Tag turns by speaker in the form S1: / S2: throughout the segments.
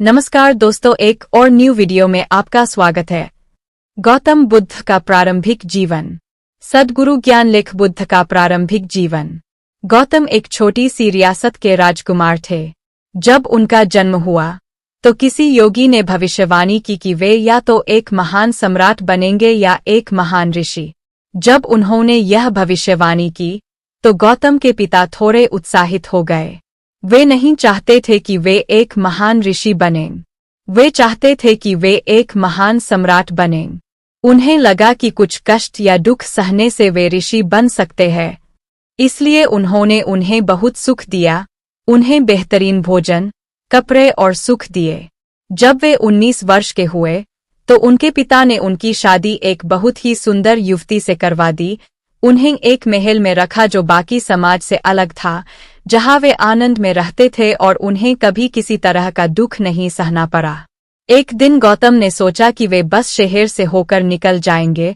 S1: नमस्कार दोस्तों, एक और न्यू वीडियो में आपका स्वागत है। गौतम बुद्ध का प्रारंभिक जीवन। सद्गुरु ज्ञानलेख बुद्ध का प्रारंभिक जीवन। गौतम एक छोटी सी रियासत के राजकुमार थे। जब उनका जन्म हुआ तो किसी योगी ने भविष्यवाणी की कि वे या तो एक महान सम्राट बनेंगे या एक महान ऋषि। जब उन्होंने यह भविष्यवाणी की तो गौतम के पिता थोड़े उत्साहित हो गए। वे नहीं चाहते थे कि वे एक महान ऋषि बनें। वे चाहते थे कि वे एक महान सम्राट बनें। उन्हें लगा कि कुछ कष्ट या दुख सहने से वे ऋषि बन सकते हैं। इसलिए उन्होंने उन्हें बहुत सुख दिया, उन्हें बेहतरीन भोजन, कपड़े और सुख दिए। जब वे 19 वर्ष के हुए तो उनके पिता ने उनकी शादी एक बहुत ही सुंदर युवती से करवा दी। उन्हें एक महल में रखा जो बाकी समाज से अलग था, जहां वे आनंद में रहते थे और उन्हें कभी किसी तरह का दुख नहीं सहना पड़ा। एक दिन गौतम ने सोचा कि वे बस शहर से होकर निकल जाएंगे,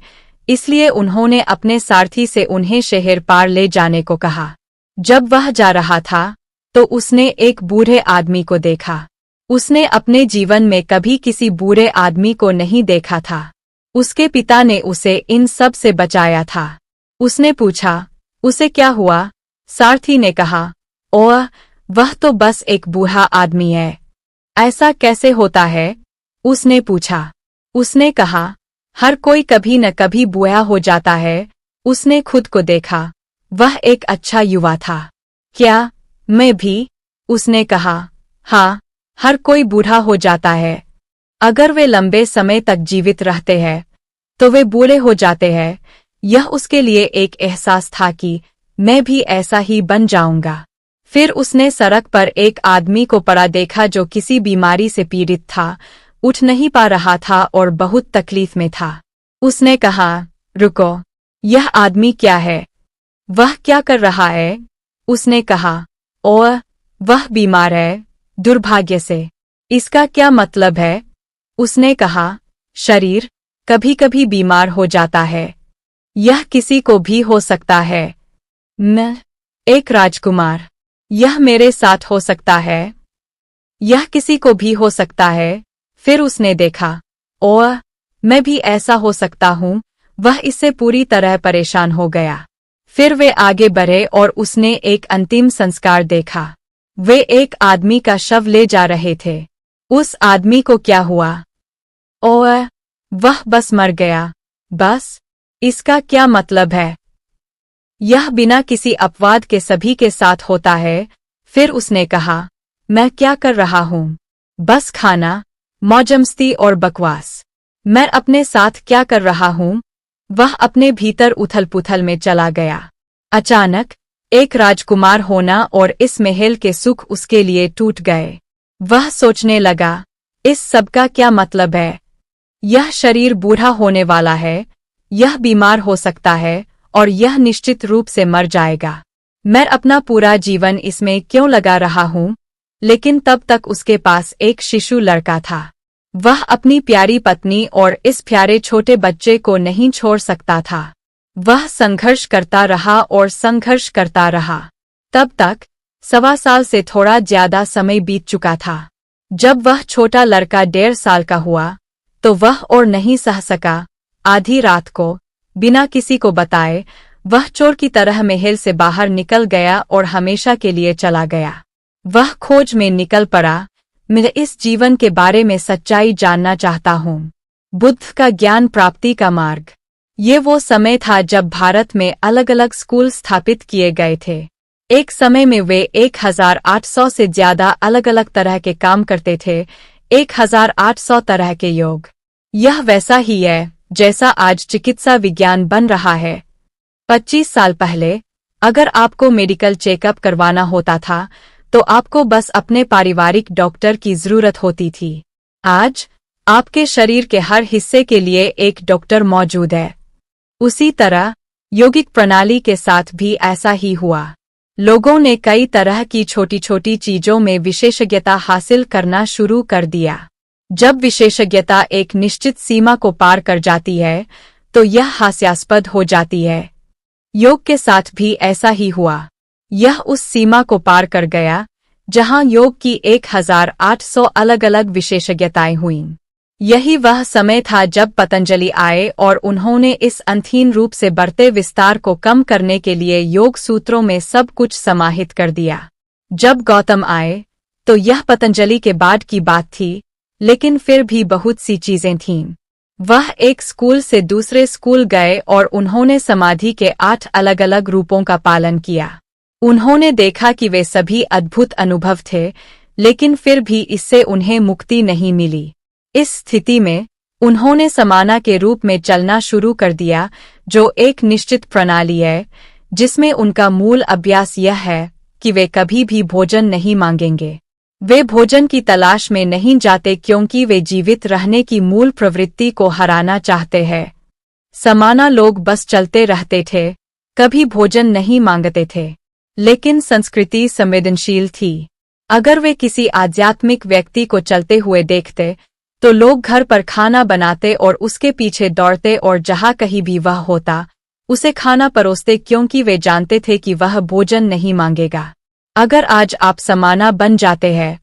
S1: इसलिए उन्होंने अपने सारथी से उन्हें शहर पार ले जाने को कहा। जब वह जा रहा था तो उसने एक बूढ़े आदमी को देखा। उसने अपने जीवन में कभी किसी बूढ़े आदमी को नहीं देखा था। उसके पिता ने उसे इन सब से बचाया था। उसने पूछा, उसे क्या हुआ? सारथी ने कहा, ओह, वह तो बस एक बूढ़ा आदमी है। ऐसा कैसे होता है? उसने पूछा। उसने कहा, हर कोई कभी न कभी बूढ़ा हो जाता है। उसने खुद को देखा। वह एक अच्छा युवा था। क्या मैं भी? उसने कहा, हाँ, हर कोई बूढ़ा हो जाता है। अगर वे लंबे समय तक जीवित रहते हैं तो वे बूढ़े हो जाते हैं। यह उसके लिए एक एहसास था कि मैं भी ऐसा ही बन जाऊंगा। फिर उसने सड़क पर एक आदमी को पड़ा देखा जो किसी बीमारी से पीड़ित था, उठ नहीं पा रहा था और बहुत तकलीफ में था। उसने कहा, रुको, यह आदमी क्या है? वह क्या कर रहा है? उसने कहा, ओह, वह बीमार है, दुर्भाग्य से। इसका क्या मतलब है? उसने कहा, शरीर कभी कभी बीमार हो जाता है। यह किसी को भी हो सकता है। मैं एक राजकुमार, यह मेरे साथ हो सकता है। यह किसी को भी हो सकता है। फिर उसने देखा, ओह, मैं भी ऐसा हो सकता हूँ। वह इससे पूरी तरह परेशान हो गया। फिर वे आगे बढ़े और उसने एक अंतिम संस्कार देखा। वे एक आदमी का शव ले जा रहे थे। उस आदमी को क्या हुआ? ओह, वह बस मर गया। बस? इसका क्या मतलब है? यह बिना किसी अपवाद के सभी के साथ होता है। फिर उसने कहा, मैं क्या कर रहा हूँ? बस खाना, मौजमस्ती और बकवास। मैं अपने साथ क्या कर रहा हूँ? वह अपने भीतर उथल पुथल में चला गया। अचानक एक राजकुमार होना और इस महल के सुख उसके लिए टूट गए। वह सोचने लगा, इस सब का क्या मतलब है? यह शरीर बूढ़ा होने वाला है, यह बीमार हो सकता है और यह निश्चित रूप से मर जाएगा। मैं अपना पूरा जीवन इसमें क्यों लगा रहा हूँ? लेकिन तब तक उसके पास एक शिशु लड़का था। वह अपनी प्यारी पत्नी और इस प्यारे छोटे बच्चे को नहीं छोड़ सकता था। वह संघर्ष करता रहा और संघर्ष करता रहा। तब तक 1.25 साल से थोड़ा ज्यादा समय बीत चुका था। जब वह छोटा लड़का 1.5 साल का हुआ तो वह और नहीं सह सका। आधी रात को, बिना किसी को बताए, वह चोर की तरह महल से बाहर निकल गया और हमेशा के लिए चला गया। वह खोज में निकल पड़ा, मैं इस जीवन के बारे में सच्चाई जानना चाहता हूँ। बुद्ध का ज्ञान प्राप्ति का मार्ग। ये वो समय था जब भारत में अलग अलग स्कूल स्थापित किए गए थे। एक समय में वे 1800 से ज्यादा अलग अलग तरह के काम करते थे। 1800 तरह के योग। यह वैसा ही है जैसा आज चिकित्सा विज्ञान बन रहा है। 25 साल पहले अगर आपको मेडिकल चेकअप करवाना होता था तो आपको बस अपने पारिवारिक डॉक्टर की जरूरत होती थी। आज आपके शरीर के हर हिस्से के लिए एक डॉक्टर मौजूद है। उसी तरह यौगिक प्रणाली के साथ भी ऐसा ही हुआ। लोगों ने कई तरह की छोटी छोटी चीजों में विशेषज्ञता हासिल करना शुरू कर दिया। जब विशेषज्ञता एक निश्चित सीमा को पार कर जाती है तो यह हास्यास्पद हो जाती है। योग के साथ भी ऐसा ही हुआ। यह उस सीमा को पार कर गया जहां योग की 1800 अलग अलग विशेषज्ञताएं हुईं। यही वह समय था जब पतंजलि आए और उन्होंने इस अंतहीन रूप से बढ़ते विस्तार को कम करने के लिए योग सूत्रों में सब कुछ समाहित कर दिया। जब गौतम आए तो यह पतंजलि के बाद की बात थी, लेकिन फिर भी बहुत सी चीजें थीं। वह एक स्कूल से दूसरे स्कूल गए और उन्होंने समाधि के 8 अलग अलग रूपों का पालन किया। उन्होंने देखा कि वे सभी अद्भुत अनुभव थे, लेकिन फिर भी इससे उन्हें मुक्ति नहीं मिली। इस स्थिति में उन्होंने समाना के रूप में चलना शुरू कर दिया, जो एक निश्चित प्रणाली है, जिसमें उनका मूल अभ्यास यह है कि वे कभी भी भोजन नहीं मांगेंगे। वे भोजन की तलाश में नहीं जाते क्योंकि वे जीवित रहने की मूल प्रवृत्ति को हराना चाहते हैं। समाना लोग बस चलते रहते थे, कभी भोजन नहीं मांगते थे। लेकिन संस्कृति संवेदनशील थी। अगर वे किसी आध्यात्मिक व्यक्ति को चलते हुए देखते तो लोग घर पर खाना बनाते और उसके पीछे दौड़ते और जहां कहीं भी वह होता उसे खाना परोसते, क्योंकि वे जानते थे कि वह भोजन नहीं मांगेगा। अगर आज आप समाना बन जाते हैं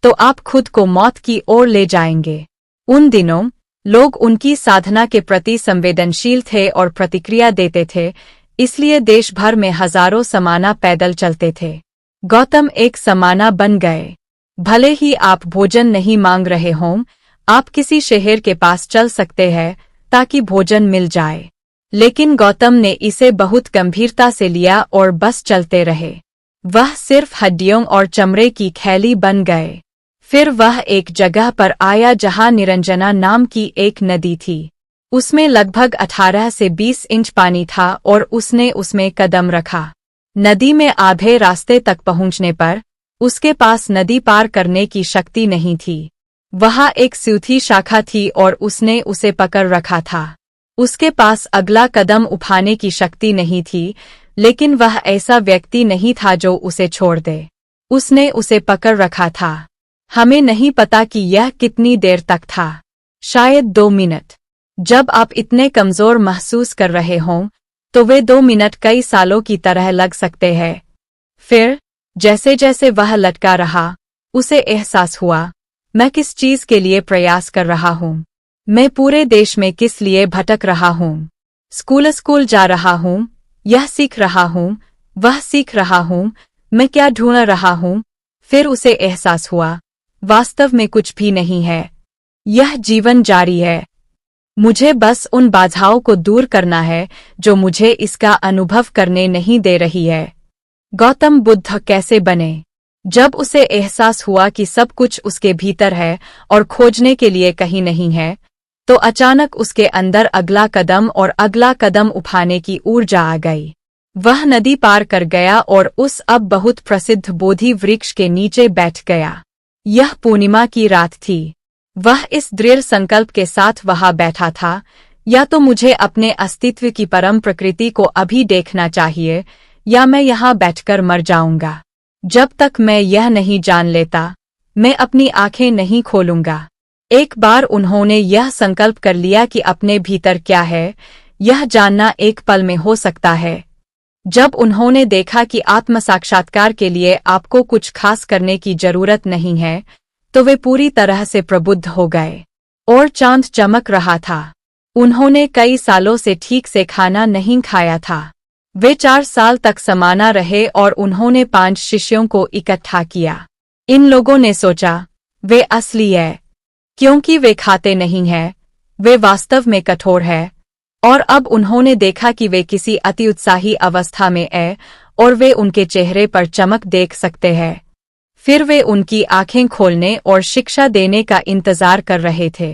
S1: तो आप खुद को मौत की ओर ले जाएंगे। उन दिनों लोग उनकी साधना के प्रति संवेदनशील थे और प्रतिक्रिया देते थे, इसलिए देश भर में हजारों समाना पैदल चलते थे। गौतम एक समाना बन गए। भले ही आप भोजन नहीं मांग रहे हों, आप किसी शहर के पास चल सकते हैं ताकि भोजन मिल जाए। लेकिन गौतम ने इसे बहुत गंभीरता से लिया और बस चलते रहे। वह सिर्फ हड्डियों और चमड़े की थैली बन गए। फिर वह एक जगह पर आया जहां निरंजना नाम की एक नदी थी। उसमें लगभग 18 से 20 इंच पानी था और उसने उसमें कदम रखा। नदी में आधे रास्ते तक पहुंचने पर उसके पास नदी पार करने की शक्ति नहीं थी। वहां एक सूखी शाखा थी और उसने उसे पकड़ रखा था। उसके पास अगला कदम उठाने की शक्ति नहीं थी, लेकिन वह ऐसा व्यक्ति नहीं था जो उसे छोड़ दे। उसने उसे पकड़ रखा था। हमें नहीं पता कि यह कितनी देर तक था, शायद 2 मिनट। जब आप इतने कमजोर महसूस कर रहे हों तो वे 2 मिनट कई सालों की तरह लग सकते हैं। फिर जैसे जैसे वह लटका रहा, उसे एहसास हुआ, मैं किस चीज के लिए प्रयास कर रहा हूँ, मैं पूरे देश में किस लिए भटक रहा हूँ। स्कूल जा रहा हूँ, यह सीख रहा हूँ, वह सीख रहा हूँ, मैं क्या ढूंढ रहा हूँ। फिर उसे एहसास हुआ, वास्तव में कुछ भी नहीं है, यह जीवन जारी है। मुझे बस उन बाधाओं को दूर करना है जो मुझे इसका अनुभव करने नहीं दे रही है। गौतम बुद्ध कैसे बने? जब उसे एहसास हुआ कि सब कुछ उसके भीतर है और खोजने के लिए कहीं नहीं है, तो अचानक उसके अंदर अगला कदम और अगला कदम उठाने की ऊर्जा आ गई। वह नदी पार कर गया और उस अब बहुत प्रसिद्ध बोधि वृक्ष के नीचे बैठ गया। यह पूर्णिमा की रात थी। वह इस दृढ़ संकल्प के साथ वहां बैठा था, या तो मुझे अपने अस्तित्व की परम प्रकृति को अभी देखना चाहिए, या मैं यहाँ बैठकर मर जाऊंगा। जब तक मैं यह नहीं जान लेता, मैं अपनी आंखें नहीं खोलूंगा। एक बार उन्होंने यह संकल्प कर लिया कि अपने भीतर क्या है, यह जानना एक पल में हो सकता है। जब उन्होंने देखा कि आत्म साक्षात्कार के लिए आपको कुछ खास करने की जरूरत नहीं है, तो वे पूरी तरह से प्रबुद्ध हो गए। और चांद चमक रहा था। उन्होंने कई सालों से ठीक से खाना नहीं खाया था। वे 4 साल तक समाना रहे और उन्होंने 5 शिष्यों को इकट्ठा किया। इन लोगों ने सोचा, वे असली है, क्योंकि वे खाते नहीं हैं, वे वास्तव में कठोर है। और अब उन्होंने देखा कि वे किसी अति उत्साही अवस्था में है और वे उनके चेहरे पर चमक देख सकते हैं। फिर वे उनकी आंखें खोलने और शिक्षा देने का इंतजार कर रहे थे।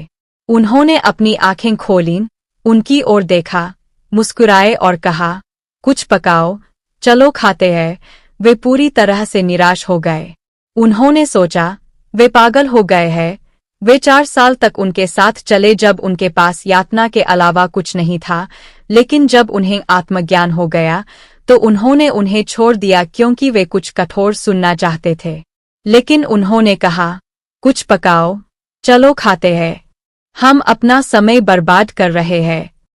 S1: उन्होंने अपनी आंखें खोलीं, उनकी ओर देखा, मुस्कुराए और कहा, कुछ पकाओ, चलो खाते हैं। वे पूरी तरह से निराश हो गए। उन्होंने सोचा, वे पागल हो गए हैं। वे 4 साल तक उनके साथ चले जब उनके पास यातना के अलावा कुछ नहीं था, लेकिन जब उन्हें आत्मज्ञान हो गया तो उन्होंने उन्हें छोड़ दिया क्योंकि वे कुछ कठोर सुनना चाहते थे। लेकिन उन्होंने कहा, कुछ पकाओ, चलो खाते हैं। हम अपना समय बर्बाद कर रहे हैं।